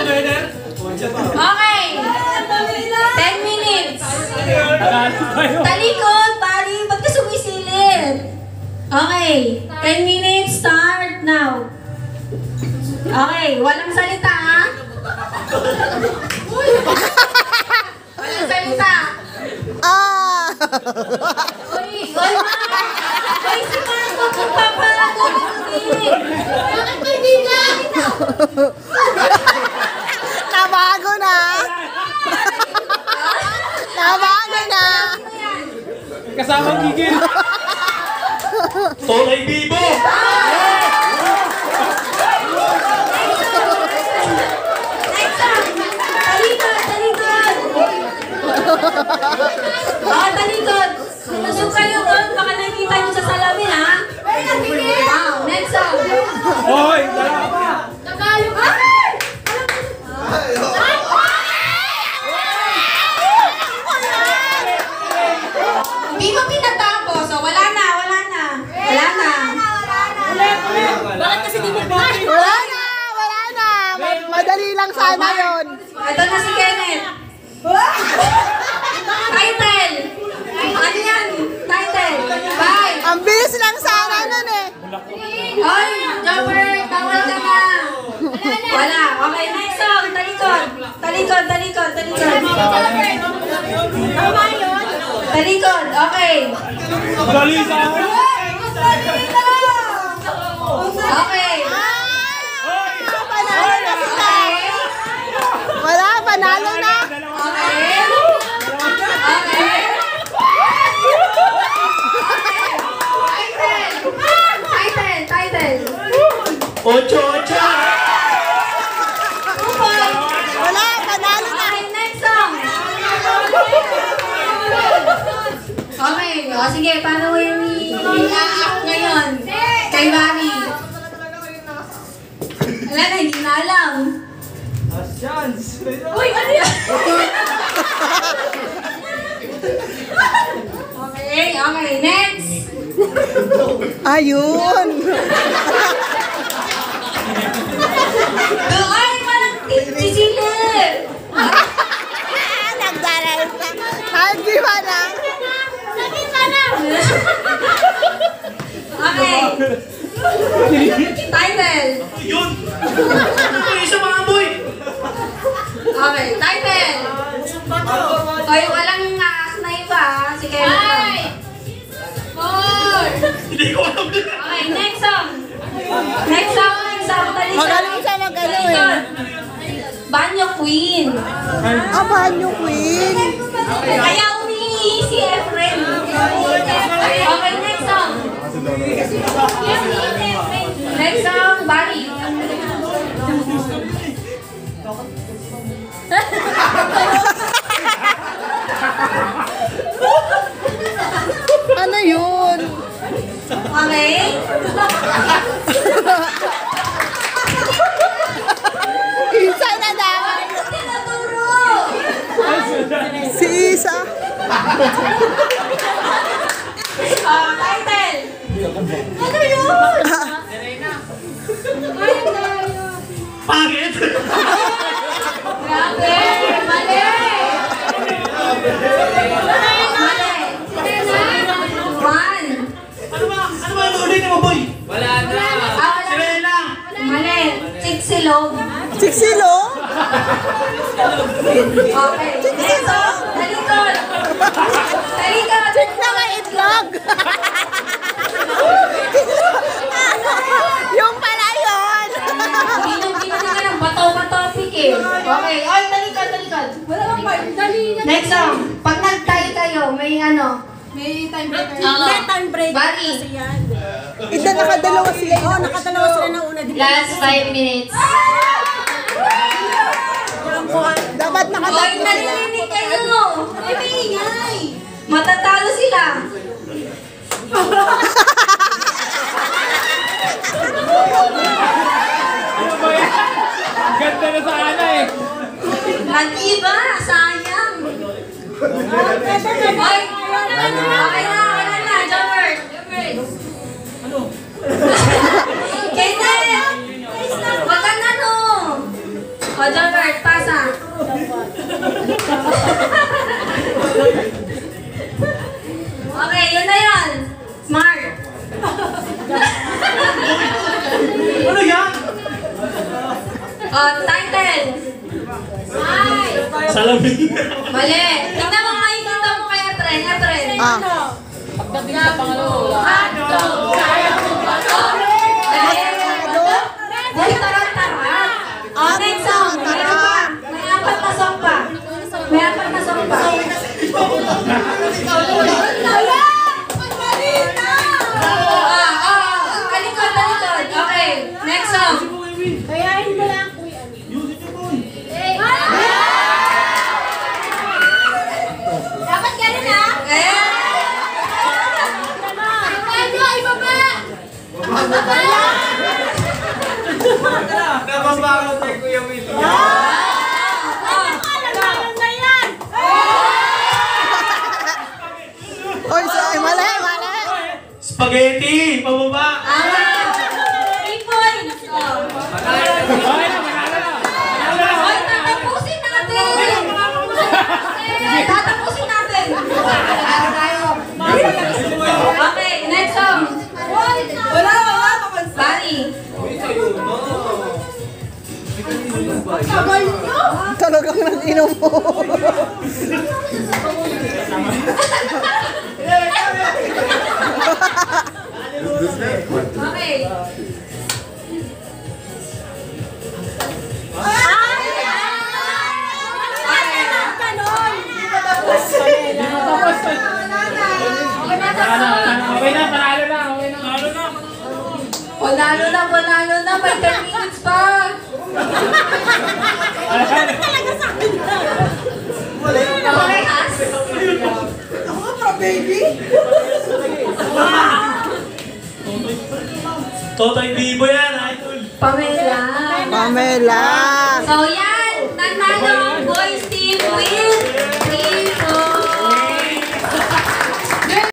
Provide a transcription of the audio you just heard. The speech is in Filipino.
Okay. 10 minutes. Talikod, pari. Ba't ka sumisilip? Okay. 10 minutes, start now. Okay, walang salita ha? Walang salita. Uy, Uy, si Marco, magpapalago ng tinig. Bakit hindi na? Nabago na. Nabago na. Kasamang gigil. Tolay Bibo. Talikod! Lusog kayo doon, baka nakikita nyo sa salamin, ha? Next song! Hoy! Dala pa! Nagalo ka! Hindi mo pinatapos, so wala na. Bakit kasi di mo bakit? Wala na. Madali lang sana yun. Ito na si Kenneth. Title! Ano yan? Title! Bye! Ang bilis lang sana nun eh. Oy! Jumper! Tawal ka na! Wala! Okay, next song! Talikod! Talikod! Okay! Dali sa akin! Okay! Panalo na sila. Wala, panalo na. Okay! Title! 8-8! Wala, panalo na. Okay, next song! Okay, o sige, paano yung i-act ngayon? Kay Mami. Wala na, hindi na alam. Uy, ano yan? Okay, next! Ayun. Ay, walang tisilip! Nagdaral na. Hindi ba na? Okay. Title. Yun! Ay, isa mga boy! Okay, title. Oy, walang act na iba. Sige. Hindi ko alam na! Okay, next song. Talikod. Magaling siya mag-ano eh. Banyo Queen. Banyo Queen. Kaya umiihi si Efren. Okay, next song. Barry. Ano yun? Okay? Isa na dapat. Tinaturo! Si Isa. Title! Ano yun? Pangit! Grabe! Mali! One! Ano ba yung ulit mo, boy? Wala na! Sila lang! Mali! Chiksilog! Siksilo? Okay. Next song! Talikod! Sik na may itlog. Yung pala yun. Ginong-ginong ka ng bato-topic eh. Okay. Oy, talikod! Wala bang part? Next song. Pag nag-tie kayo, may ano? May time break. May time break. Barry. Ito nakadalawa sila. Oo, nakadalawa sila na una. Last 5 minutes. Dapat Oy, nakadalawa sila. narinig kayo! Ay, may ingay! Matatalo sila! Ano ba yan? Ganda na sana eh! Nag-iba! Sayang! Oy! Okay na! Jumper! Ano? Kenneth! Wag ka na no! O Jobert, pasa. Okay, yun na yun. Smart. Ano yan? Title. Ay. Salamin. Mali. Tingnan mo nga yung tingnan mo kay Efren. Efren. Pagdating sa pangalawa. Dahil tarantara. Next song. May apat na song pa. May apat na song pa. Talikod, talikod. Okay, next song. Kayain mo lang, kuya. Yusin niyo, boy. Dapat ganun ha? Nababangot kay Kuya Willie. Oy, mali, mali. Spaghetti! Pababa! 3 points. Hoy, tatapusin natin. Tatapusin natin. Okay, next song. Wala. Bali. Talagang nag-inom mo. Okay. Okay na, panalo na. Okay na. Panalo na. Panalo na. May 10 minutes pa. Parehas. Totoy Bibo yan, idol. Pamela. Pamela. So, yan.